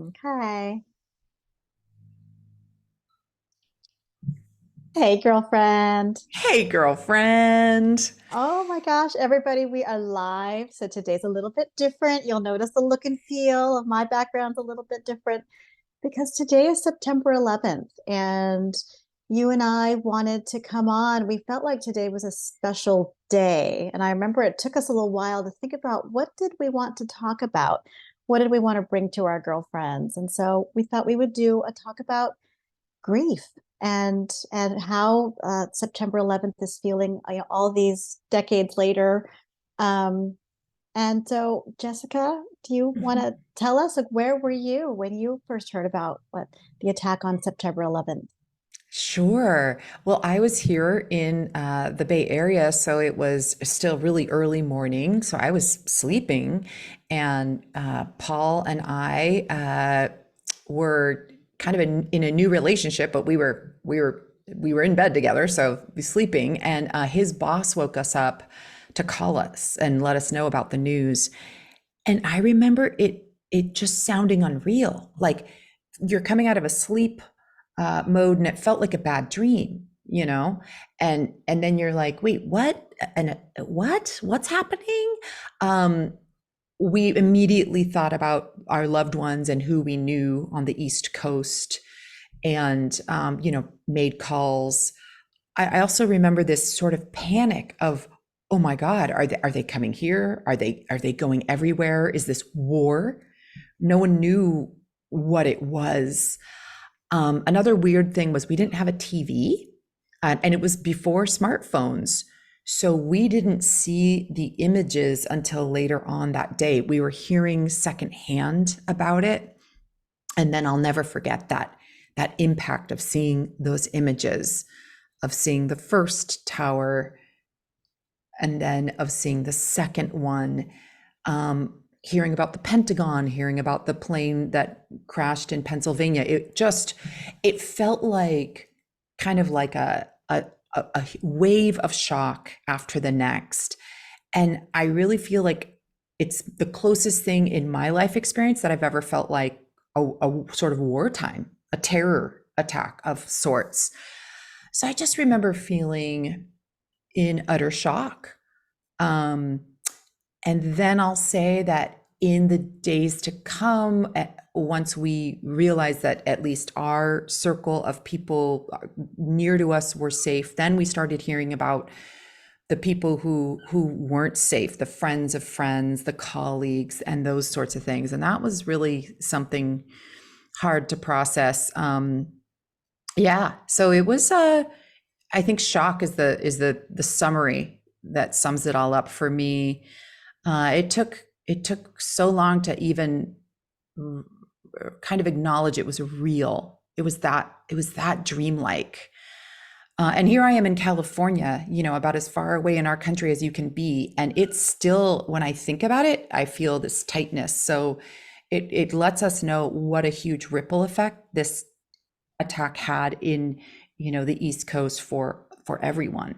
Okay. Hey, girlfriend. Hey, girlfriend. Oh my gosh, everybody, we are live. So today's a little bit different. You'll notice the look and feel of my background's a little bit different because today is September 11th and you and I wanted to come on. We felt like today was a special day. And I remember it took us a little while to think about what did we want to talk about? What did we want to bring to our girlfriends? And so we thought we would do a talk about grief and how September 11th is feeling all these decades later. Um, and so, Jessica, do you want Mhm. to tell us, like, where were you when you first heard about what the attack on September 11th? Sure. Well, I was here in the Bay Area, so it was still really early morning. So I was sleeping, and Paul and I were kind of in a new relationship, but we were in bed together, so we sleeping. And his boss woke us up to call us and let us know about the news. And I remember it just sounding unreal. Like you're coming out of a sleep mode and it felt like a bad dream, and then you're like, wait, what? And what's happening? Um, we immediately thought about our loved ones and who we knew on the East Coast and made calls. I also remember this sort of panic of, oh my God, are they coming here? Are they going everywhere? Is this war? No one knew what it was. Another weird thing was we didn't have a TV, and it was before smartphones. So we didn't see the images until later on that day. We were hearing secondhand about it. And then I'll never forget that impact of seeing those images, of seeing the first tower and then of seeing the second one, hearing about the Pentagon, hearing about the plane that crashed in Pennsylvania. It felt like kind of like a wave of shock after the next. And I really feel like it's the closest thing in my life experience that I've ever felt like a sort of wartime, a terror attack of sorts. So I just remember feeling in utter shock. Um, and then I'll say that in the days to come, once we realized that at least our circle of people near to us were safe, then we started hearing about the people who weren't safe, the friends of friends, the colleagues, and those sorts of things. And that was really something hard to process. Yeah, so it was. I think shock is the summary that sums it all up for me. It took so long to even kind of acknowledge it was real. It was that dreamlike. And here I am in California, about as far away in our country as you can be, and it's still, when I think about it, I feel this tightness. So it lets us know what a huge ripple effect this attack had in, the East Coast for everyone.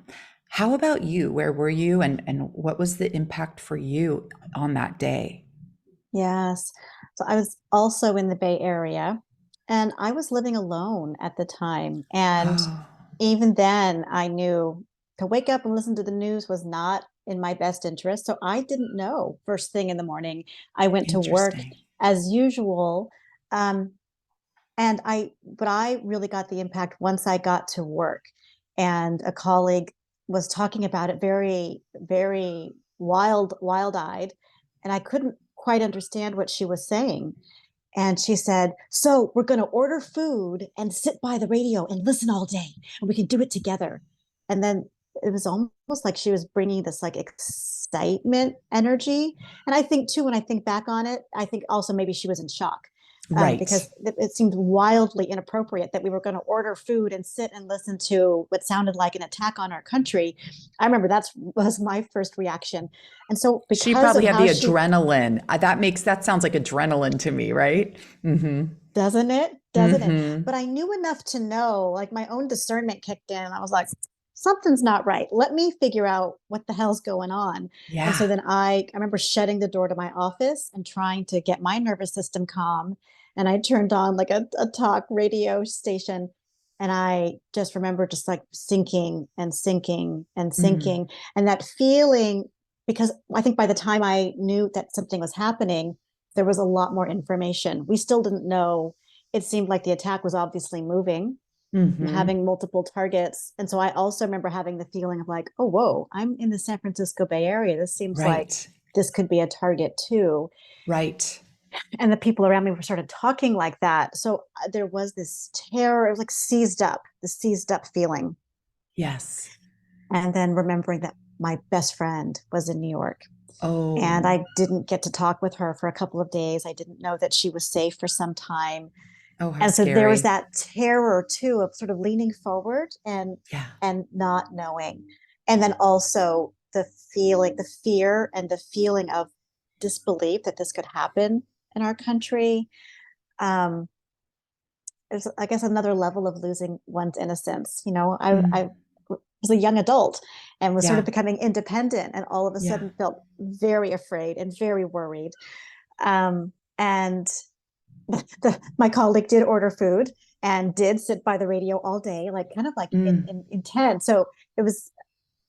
How about you? Where were you, and what was the impact for you on that day? Yes. So I was also in the Bay Area and I was living alone at the time. And Oh, even then, I knew to wake up and listen to the news was not in my best interest. So I didn't know first thing in the morning. I went to work interesting. as usual. Um, but I really got the impact once I got to work. And a colleague was talking about it very, very wild eyed. And I couldn't quite understand what she was saying. And she said, so we're going to order food and sit by the radio and listen all day, and we can do it together. And then it was almost like she was bringing this like excitement energy. And I think too, when I think back on it, I think also maybe she was in shock, Right. because it seemed wildly inappropriate that we were going to order food and sit and listen to what sounded like an attack on our country. I remember that was my first reaction. And so She because probably of had how the she adrenaline. That sounds like adrenaline to me, right? Mm-hmm. doesn't it? Doesn't it? Mm-hmm. But I knew enough to know, like my own discernment kicked in. I was like, something's not right. Let me figure out what the hell's going on. And so Yeah. then I remember shutting the door to my office and trying to get my nervous system calm and I turned on like a talk radio station. And I just remember just like sinking and sinking and Mm, sinking. And that feeling, because I think by the time I knew that something was happening, there was a lot more information. We still didn't know. It seemed like the attack was obviously moving and mm-hmm. having multiple targets. And so I also remember having the feeling of like, oh, whoa, I'm in the San Francisco Bay Area. This seems like Right. this could be a target too. Right. And the people around me were sort of talking like that. So there was this terror, it was like the seized up feeling. Yes. And then remembering that my best friend was in New York and Oh, I didn't get to talk with her for a couple of days. I didn't know that she was safe for some time. oh, how And so there was scary. that terror too of sort of leaning forward Yeah. and not knowing. And then also the feeling, the fear and the feeling of disbelief that this could happen in our country. Um, there's, I guess, another level of losing one's innocence. I Mm, was a young adult and was sort of yeah. becoming independent, and all of a Yeah. sudden felt very afraid and very worried. And my colleague did order food and did sit by the radio all day, like kind of like Mm, in tent. So it was,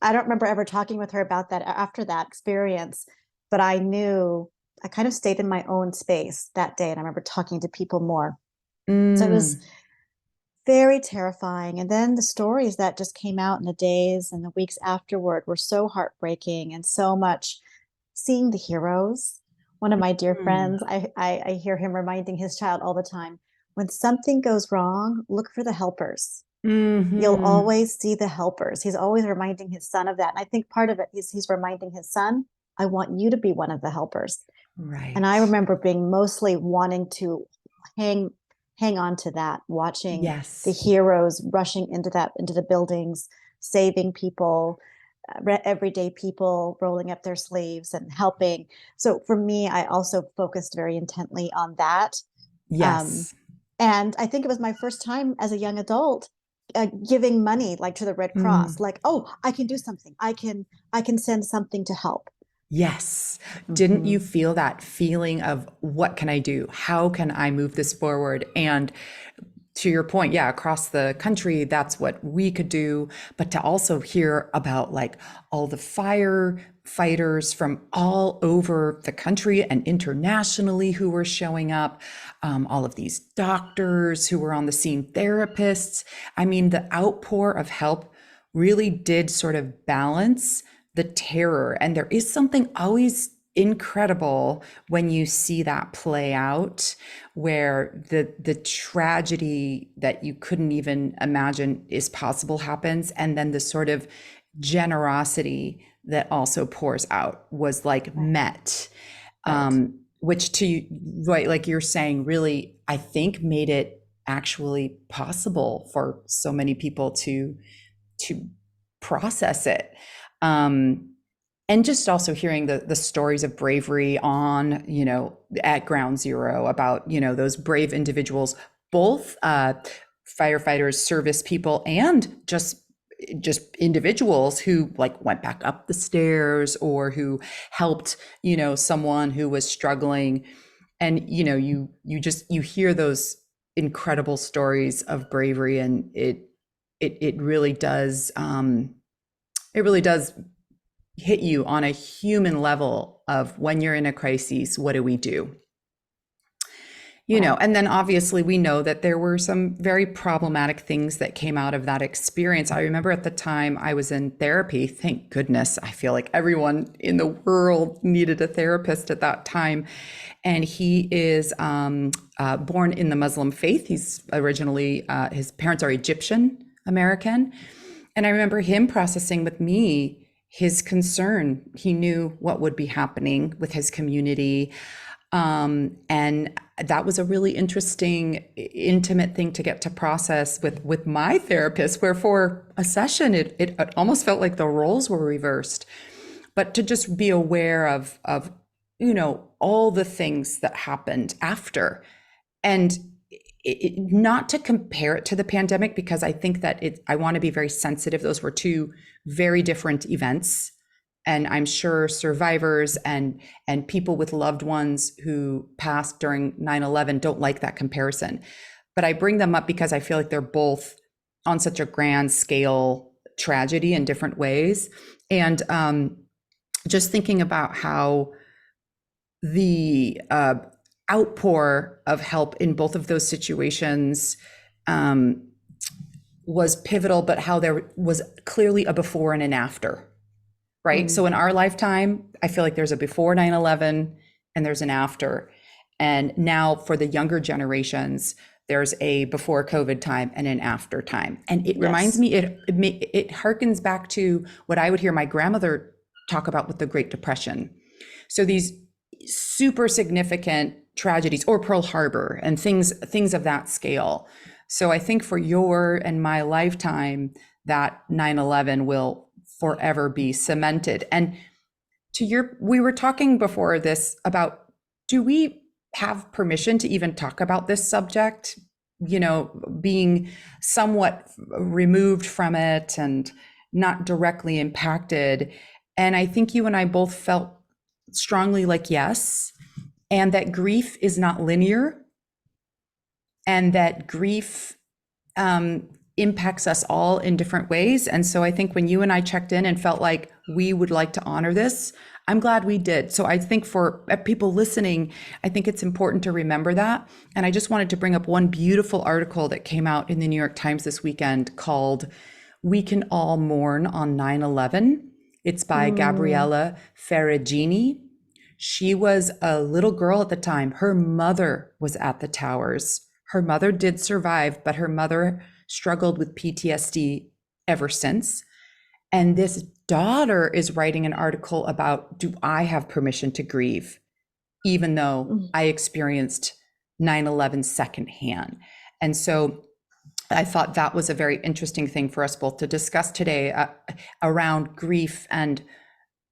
I don't remember ever talking with her about that after that experience, but I knew I kind of stayed in my own space that day. And I remember talking to people more. So it was mm, very terrifying. And then the stories that just came out in the days and the weeks afterward were so heartbreaking, and so much seeing the heroes. One of my dear mm, friends, I hear him reminding his child all the time, when something goes wrong, look for the helpers. You'll mm-hmm. always see the helpers. He's always reminding his son of that. And I think part of it is he's reminding his son, I want you to be one of the helpers. And I Right. remember being mostly wanting to hang hang on to that, watching the Yes. heroes rushing into the buildings, saving people, everyday people rolling up their sleeves and helping. So for me, I also focused very intently on that. Um, Yes. and I think it was my first time as a young adult giving money like to the Red Cross. Mm. Like, oh, I can do something. I can send something to help. Yes. Didn't Mm-hmm. you feel that feeling of what can I do? How can I move this forward? And to your point, yeah, across the country, that's what we could do. But to also hear about like all the firefighters from all over the country and internationally who were showing up, all of these doctors who were on the scene, therapists. I mean, the outpour of help really did sort of balance the terror. And there is something always incredible when you see that play out, where the tragedy that you couldn't even imagine is possible happens, and then the sort of generosity that also pours out was like Right. met, Right. which to right, like you're saying, really I think made it actually possible for so many people to process it. Um, and just also hearing the stories of bravery on, at ground zero, about, those brave individuals, both firefighters, service people, and just individuals who like went back up the stairs or who helped, someone who was struggling. And, you hear those incredible stories of bravery, and it really does, it really does hit you on a human level of when you're in a crisis, what do we do? Right. And then obviously we know that there were some very problematic things that came out of that experience. I remember at the time I was in therapy. Thank goodness. I feel like everyone in the world needed a therapist at that time. And he is born in the Muslim faith. He's originally, his parents are Egyptian American. And I remember him processing with me his concern. He knew what would be happening with his community. And that was a really interesting, intimate thing to get to process with my therapist, where for a session, it almost felt like the roles were reversed. But to just be aware of, all the things that happened after. And not to compare it to the pandemic, because I think that I want to be very sensitive. Those were two very different events. And I'm sure survivors and people with loved ones who passed during 9/11 don't like that comparison. But I bring them up because I feel like they're both on such a grand scale tragedy in different ways. And just thinking about how the outpour of help in both of those situations um, was pivotal, but how there was clearly a before and an after, right? Mm, So in our lifetime, I feel like there's a before 9/11 and there's an after. And now for the younger generations, there's a before COVID time and an after time. And it reminds yes. me, it harkens back to what I would hear my grandmother talk about with the Great Depression. So these super significant tragedies, or Pearl Harbor and things of that scale. So I think for your and my lifetime, that 9/11 will forever be cemented. And we were talking before this about, do we have permission to even talk about this subject? Being somewhat removed from it and not directly impacted. And I think you and I both felt strongly like yes, and that grief is not linear, and that grief impacts us all in different ways. And so I think when you and I checked in and felt like we would like to honor this, I'm glad we did. So I think for people listening, I think it's important to remember that. And I just wanted to bring up one beautiful article that came out in the New York Times this weekend called "We Can All Mourn on 9/11." It's by Mm, Gabriella Ferragini. She was a little girl at the time. Her mother was at the towers. Her mother did survive, but her mother struggled with PTSD ever since. And this daughter is writing an article about, do I have permission to grieve, even though mm. I experienced 9/11 secondhand? And so I thought that was a very interesting thing for us both to discuss today, around grief and,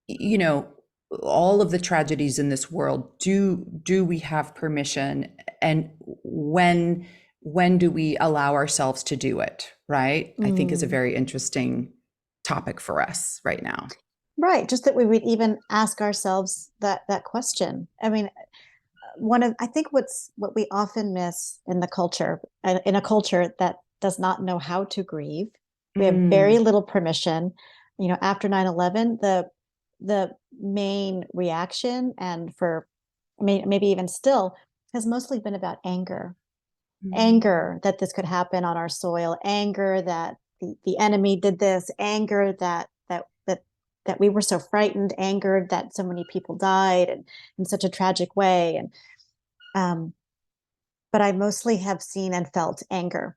you know, all of the tragedies in this world. Do we have permission, and when do we allow ourselves to do it, right? I think is a Mm. very interesting topic for us right now. Right. Just that we would even ask ourselves that question. I mean, I think what we often miss in the culture, in a culture that does not know how to grieve, we have very Mm, little permission. After 9/11, the main reaction, and for maybe even still, has mostly been about anger. mm, Anger that this could happen on our soil, anger that the enemy did this, anger that we were so frightened, anger that so many people died and in such a tragic way. And um, but I mostly have seen and felt anger.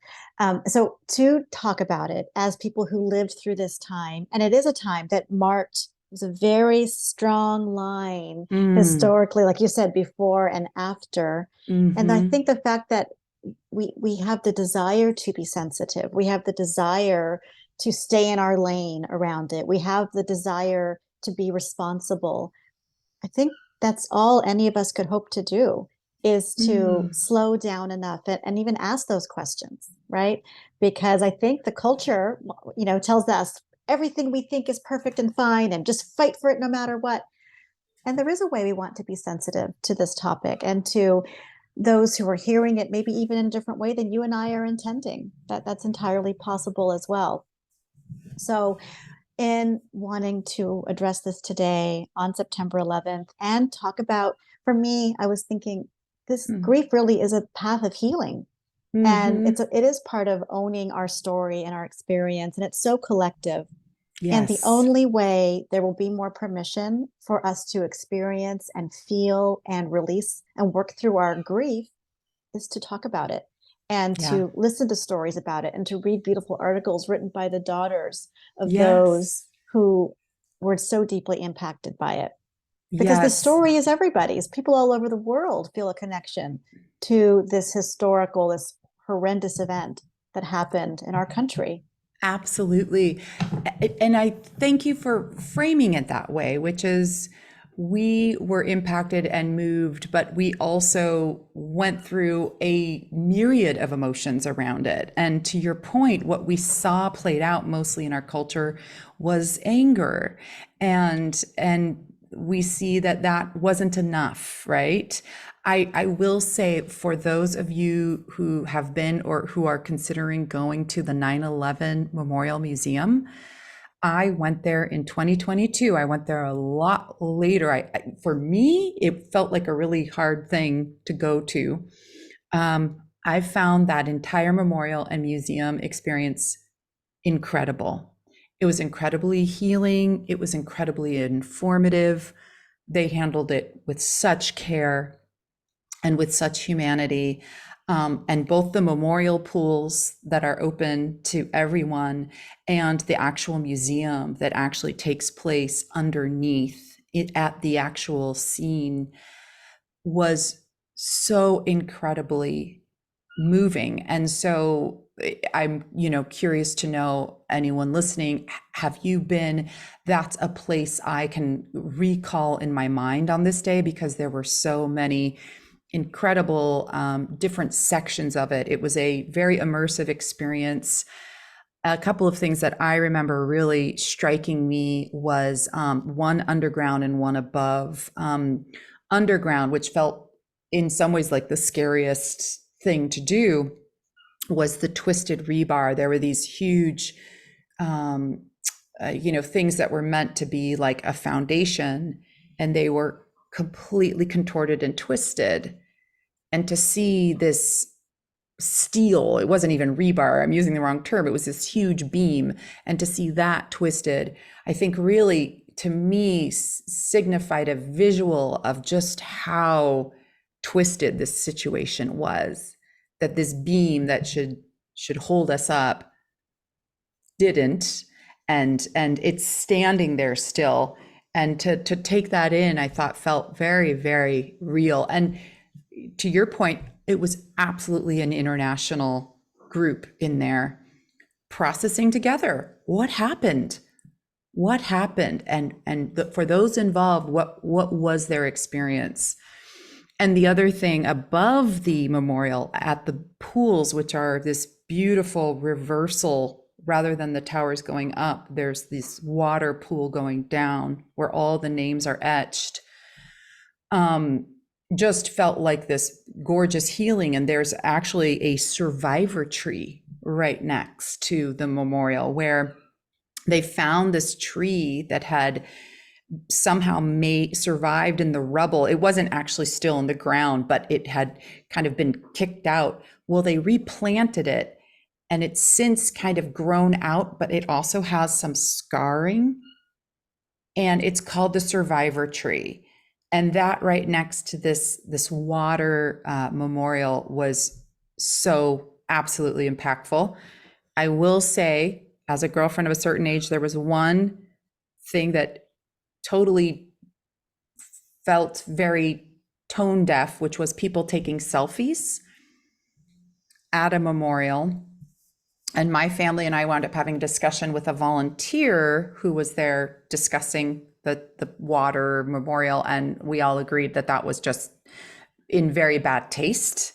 So to talk about it as people who lived through this time, and it is a time that marked, was a very strong line mm, historically, like you said, before and after. And I mm-hmm. think the fact that we have the desire to be sensitive, we have the desire to stay in our lane around it, we have the desire to be responsible. I think that's all any of us could hope to do, is to Mm, slow down enough and even ask those questions, right? Because I think the culture, tells us everything we think is perfect and fine and just fight for it no matter what. And there is a way we want to be sensitive to this topic and to those who are hearing it, maybe even in a different way than you and I are intending. That's entirely possible as well. So in wanting to address this today on September 11th and talk about, for me, I was thinking this mm, grief really is a path of healing. And mm-hmm. it is part of owning our story and our experience. And it's so collective. And the Yes. only way there will be more permission for us to experience and feel and release and work through our grief is to talk about it and Yeah. to listen to stories about it and to read beautiful articles written by the daughters of Yes. those who were so deeply impacted by it. Because the Yes. story is everybody's. People all over the world feel a connection to this historical, this horrendous event that happened in our country. Absolutely. And I thank you for framing it that way, which is we were impacted and moved, but we also went through a myriad of emotions around it. And to your point, what we saw played out mostly in our culture was anger. And we see that that wasn't enough, right? I will say for those of you who have been or who are considering going to the 9/11 Memorial Museum, I went there in 2022. I went there a lot later. For me, it felt like a really hard thing to go to. I found that entire memorial and museum experience incredible. It was incredibly healing. It was incredibly informative. They handled it with such care and with such humanity. And both the memorial pools that are open to everyone and the actual museum that actually takes place underneath it at the actual scene was so incredibly moving. And so I'm, curious to know, anyone listening, have you been? That's a place I can recall in my mind on this day because there were so many incredible different sections of it. It was a very immersive experience. A couple of things that I remember really striking me was one underground and one above. Underground, which felt in some ways like the scariest thing to do, was the twisted rebar. There were these huge, things that were meant to be like a foundation, and they were completely contorted and twisted. And to see this steel, it wasn't even rebar, I'm using the wrong term, it was this huge beam, and to see that twisted, I think really to me signified a visual of just how twisted this situation was, that this beam that should hold us up didn't, and it's standing there still. And to take that in, I thought felt very, very real. And to your point, it was absolutely an international group in there processing together. What happened? What happened? For those involved, what was their experience? And the other thing, above the memorial at the pools, which are this beautiful reversal, rather than the towers going up, there's this water pool going down where all the names are etched. Just felt like this gorgeous healing. And there's actually a survivor tree right next to the memorial where they found this tree that had somehow survived in the rubble. It wasn't actually still in the ground, but it had kind of been kicked out. Well, they replanted it, and it's since kind of grown out, but it also has some scarring, and it's called the survivor tree. And that right next to this water memorial was so absolutely impactful. I will say, as a girlfriend of a certain age, there was one thing that totally felt very tone deaf, which was people taking selfies at a memorial. And my family and I wound up having a discussion with a volunteer who was there discussing the water memorial, and we all agreed that that was just in very bad taste.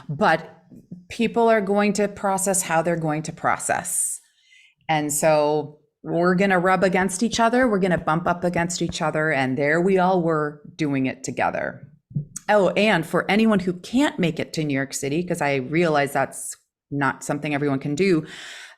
But people are going to process how they're going to process. And so we're going to rub against each other. We're going to bump up against each other. And there we all were doing it together. Oh, and for anyone who can't make it to New York City, because I realize that's not something everyone can do,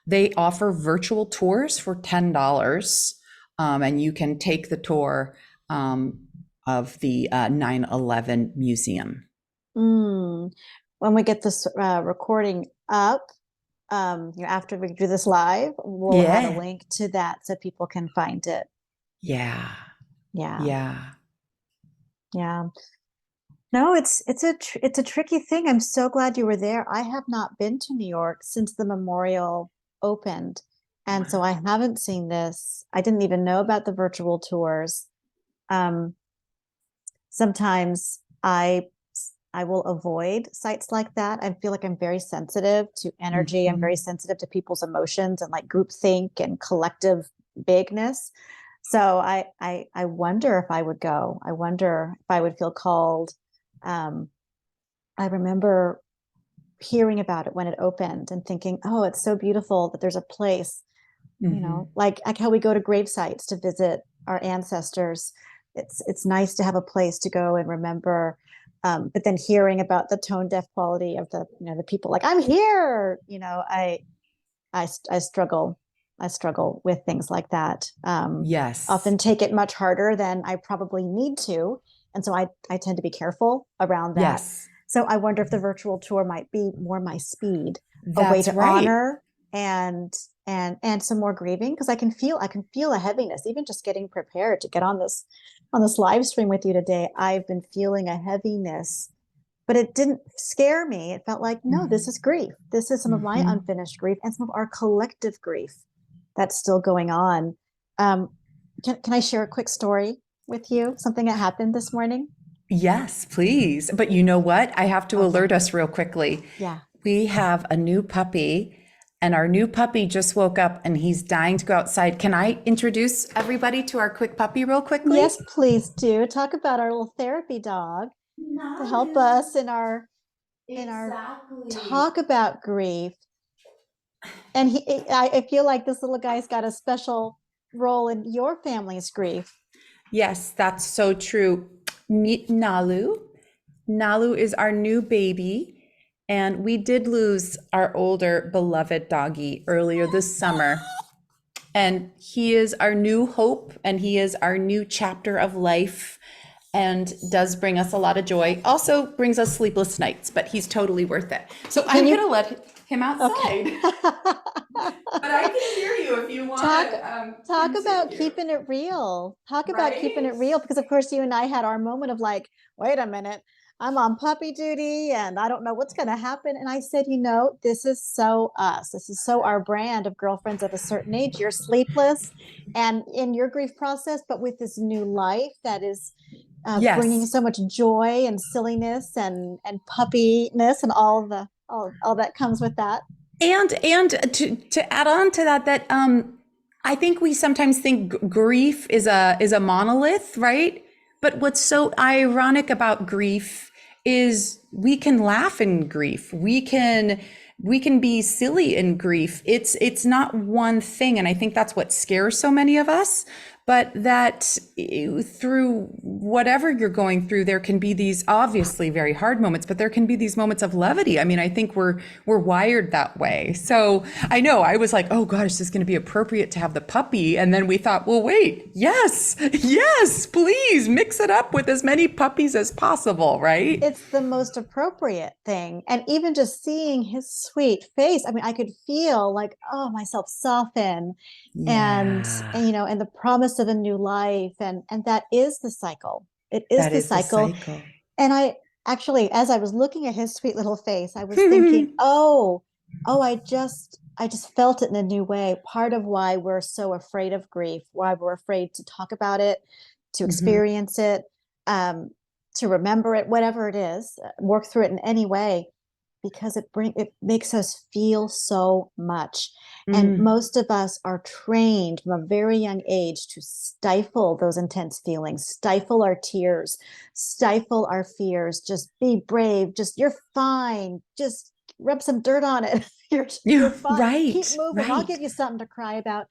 they offer virtual tours for $10. And you can take the tour of the 9/11 museum. When we get this recording up, after we do this live, we'll add a link to that so people can find it. Yeah. No, it's a tricky thing. I'm so glad you were there. I have not been to New York since the memorial opened, and so I haven't seen this. I didn't even know about the virtual tours. Sometimes I will avoid sites like that. I feel like I'm very sensitive to energy. Mm-hmm. I'm very sensitive to people's emotions and like groupthink and collective bigness. So I wonder if I would go. I wonder if I would feel called. Um, I remember hearing about it when it opened and thinking, oh, it's so beautiful that there's a place, Hmm. like how we go to grave sites to visit our ancestors. It's nice to have a place to go and remember. But then hearing about the tone deaf quality of the people like I'm here, I struggle. I struggle with things like that. Yes. Often take it much harder than I probably need to, and so I tend to be careful around that. Yes. So I wonder if the virtual tour might be more my speed, a way That's to right. honor and some more grieving because I can feel a heaviness even just getting prepared to get on this live stream with you today. I've been feeling a heaviness, but it didn't scare me. It felt like, no, this is Hmm. grief. This is some of my Hmm. unfinished grief and some of our collective grief that's still going on. Um, can I share a quick story with you? Something that happened this morning? Yes, please. But you know what? I have to Okay. alert us real quickly. Yeah. We have a new puppy, and our new puppy just woke up and he's dying to go outside. Can I introduce everybody to our quick puppy real quickly? Yes, please do. Talk about our little therapy dog to help Nalu. us in our Exactly. talk about grief. And I feel like this little guy's got a special role in your family's grief. Yes, that's so true. Meet Nalu. Nalu is our new baby, and we did lose our older beloved doggy earlier this summer. And he is our new hope, and he is our new chapter of life, and does bring us a lot of joy. Also brings us sleepless nights, but he's totally worth it. So Can I'm you? gonna let him Okay. outside. But I can hear you if you want talk to talk about continue, keeping it real. Talk about keeping right? it real because of course you and I had our moment of like, wait a minute, I'm on puppy duty and I don't know what's going to happen. And I said, this is so us. This is so our brand of girlfriends of a certain age. You're sleepless and in your grief process, but with this new life that is bringing Yes. so much joy and silliness and puppiness and all that comes with that. And to add on to that, I think we sometimes think grief is a monolith, right? But what's so ironic about grief is we can laugh in grief. We can be silly in grief. It's not one thing, and I think that's what scares so many of us. But that through whatever you're going through, there can be these obviously very hard moments, but there can be these moments of levity. I mean, I think we're wired that way. So I know I was like, oh gosh, this is going to be appropriate to have the puppy, and then we thought, well, wait, yes, yes, please mix it up with as many puppies as possible, right? It's the most appropriate thing. And even just seeing his sweet face, I mean, I could feel like, oh, myself soften and Yeah, and the promise of a new life. And that is the cycle. It is that the is the cycle. cycle. And I actually, as I was looking at his sweet little face, I was thinking, oh, I just felt it in a new way. Part of why we're so afraid of grief, why we're afraid to talk about it, to Hmm. experience it, um, to remember it, whatever it is, work through it in any way, because it makes us feel so much. And Mm. most of us are trained from a very young age to stifle those intense feelings, stifle our tears, stifle our fears, just be brave, just you're fine, just rub some dirt on it. you're Yeah, fine. Keep right, moving. I'll right. give you something to cry about.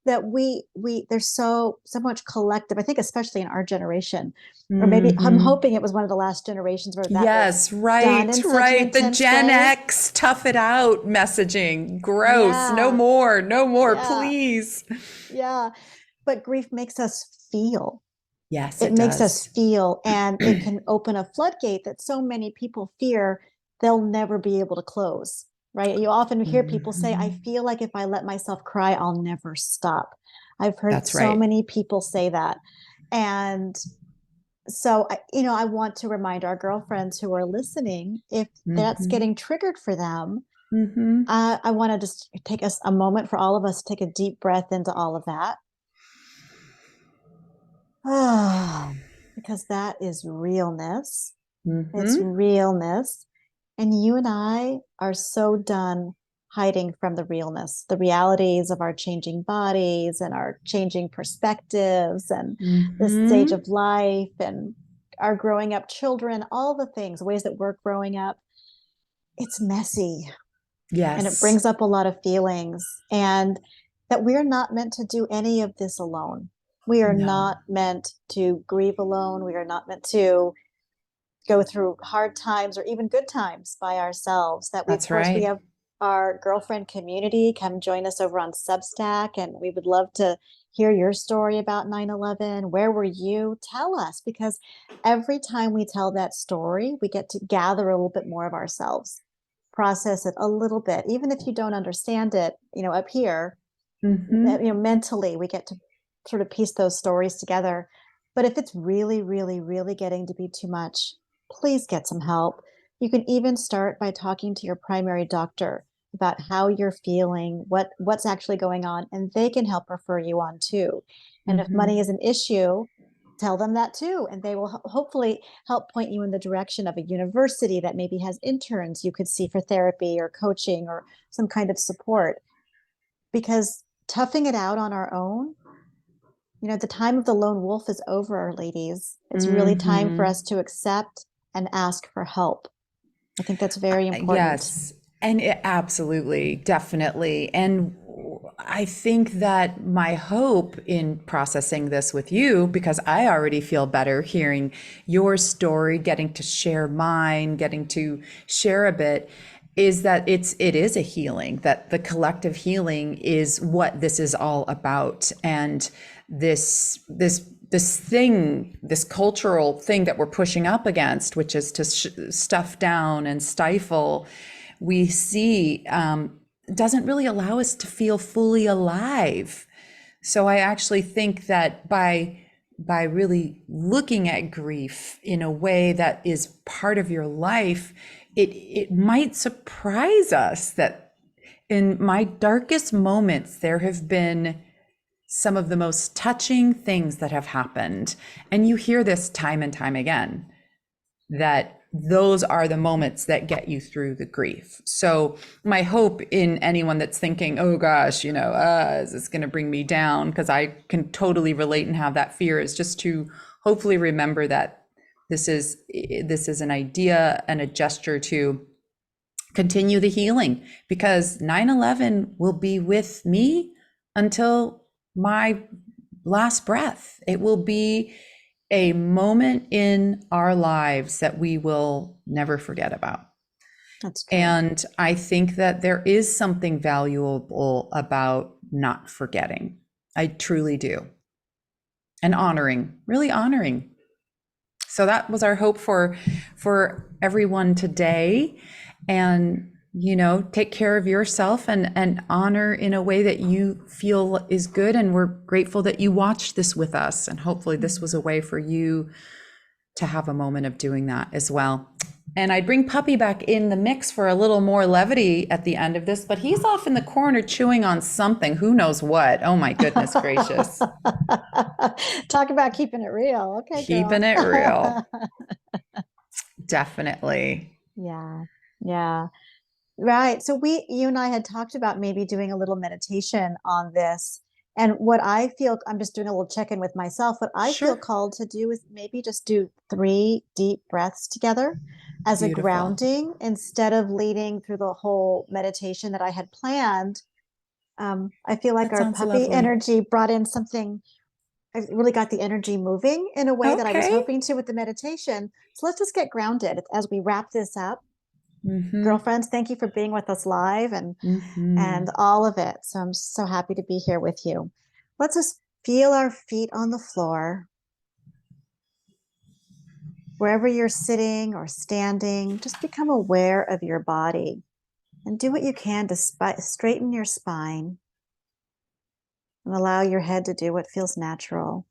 That we there's so much collective, I think, especially in our generation, or maybe I'm Hmm. hoping it was one of the last generations where that was Yes, done right, in such an right. The intense Gen way. X tough it out messaging. Gross. No Yeah, more, no more, yeah, please. yeah. But grief makes us feel. Yes, It it makes us does. feel, and it can open a floodgate that so many people fear they'll never be able to close, right? You often hear people say, I Mhm. feel like if I let myself cry, I'll never stop. I've heard That's so right. many people say that. And so, I want to remind our girlfriends who are listening, if that's Hmm. getting triggered for them, Hmm. I want to just take us a moment for all of us to take a deep breath into all of that. Ah, because that is realness. It's Hmm. realness. And you and I are so done hiding from the realness, the realities of our changing bodies and our changing perspectives and this stage Mm-hmm. of life and our growing up children, all the things, ways that we're growing up. It's messy and it Yes. brings up a lot of feelings, and that we're not meant to do any of this alone. We are No, not meant to grieve alone. We are not meant to go through hard times or even good times by ourselves. That we, of that's course, we right. have our girlfriend community. Come join us over on Substack, and we would love to hear your story about 9/11. Where were you? Tell us, because every time we tell that story, we get to gather a little bit more of ourselves, process it a little bit, even if you don't understand it, up here, Mm-hmm. mentally, we get to sort of piece those stories together. But if it's really, really, really getting to be too much, please get some help. You can even start by talking to your primary doctor about how you're feeling, what's actually going on, and they can help refer you on too. And if money Mm-hmm. is an issue, tell them that too, and they will hopefully help point you in the direction of a university that maybe has interns you could see for therapy or coaching or some kind of support. Because toughing it out on our own, the time of the lone wolf is over, ladies. It's really time for Mm-hmm. us to accept and ask for help. I think that's very important. Yes, and absolutely, definitely. And I think that my hope in processing this with you, because I already feel better hearing your story, getting to share mine, getting to share a bit, is that it is a healing, that the collective healing is what this is all about. And this thing, this cultural thing that we're pushing up against, which is to stuff down and stifle, we see doesn't really allow us to feel fully alive. So I actually think that by really looking at grief in a way that is part of your life, it might surprise us that in my darkest moments there have been some of the most touching things that have happened. And you hear this time and time again, that those are the moments that get you through the grief. So my hope in anyone that's thinking, oh gosh, is this going to bring me down? Because I can totally relate and have that fear, is just to hopefully remember that this is an idea and a gesture to continue the healing, because 9/11 will be with me until my last breath. It will be a moment in our lives that we will never forget about. That's true. And I think that there is something valuable about not forgetting. I truly do. And honoring, really honoring. So that was our hope for everyone today. And take care of yourself and honor in a way that you feel is good. And we're grateful that you watched this with us. And hopefully this was a way for you to have a moment of doing that as well. And I'd bring Puppy back in the mix for a little more levity at the end of this, but he's off in the corner chewing on something. Who knows what? Oh my goodness gracious. Talk about keeping it real. Okay, Keeping girl. it real. Definitely. Yeah. Yeah. Right. So you and I had talked about maybe doing a little meditation on this. And what I feel, I'm just doing a little check in with myself. What I feel Sure. called to do is maybe just do 3 deep breaths together as a Beautiful. grounding instead of leading through the whole meditation that I had planned. I feel like That our sounds puppy lovely. energy brought in something. I really got the energy moving in a way that I was Okay. hoping to with the meditation. So let's just get grounded as we wrap this up. Mm-hmm. Girlfriends, thank you for being with us live and Mm-hmm. all of it. So I'm so happy to be here with you. Let's just feel our feet on the floor. Wherever you're sitting or standing, just become aware of your body and do what you can to straighten your spine and allow your head to do what feels natural.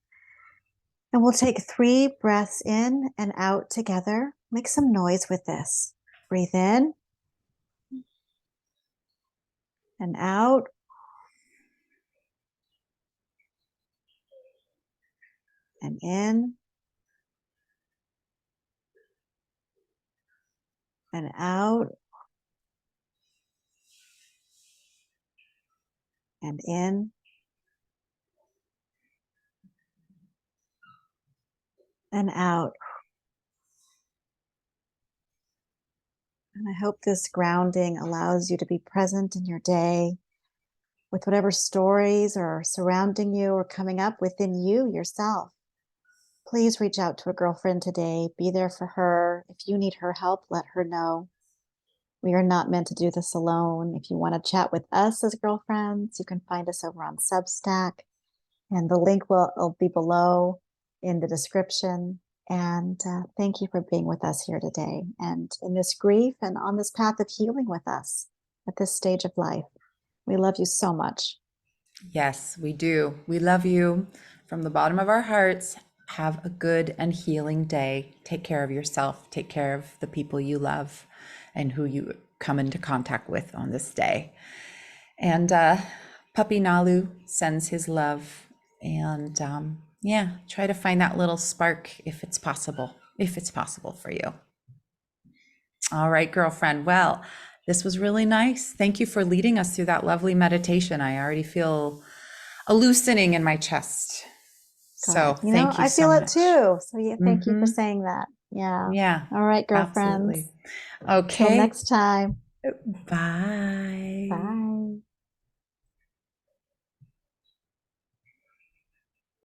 And we'll take 3 breaths in and out together. Make some noise with this. Breathe in and out. And in and out. and in and out. And I hope this grounding allows you to be present in your day with whatever stories are surrounding you or coming up within you yourself. Please reach out to a girlfriend today. Be there for her. If you need her help, let her know. We are not meant to do this alone. If you want to chat with us as girlfriends, you can find us over on Substack, and the link will be below in the description. And thank you for being with us here today and in this grief and on this path of healing with us at this stage of life. We love you so much. Yes, we do. We love you from the bottom of our hearts. Have a good and healing day. Take care of yourself. Take care of the people you love and who you come into contact with on this day. And Puppy Nalu sends his love. And yeah, try to find that little spark if it's possible for you. All right, girlfriend. Well, this was really nice. Thank you for leading us through that lovely meditation. I already feel a loosening in my chest. So Good. thank you I so feel it much. too. So yeah, thank you for saying that. Yeah. Yeah, All right, absolutely. girlfriends. Till Okay. next time. Bye. Bye.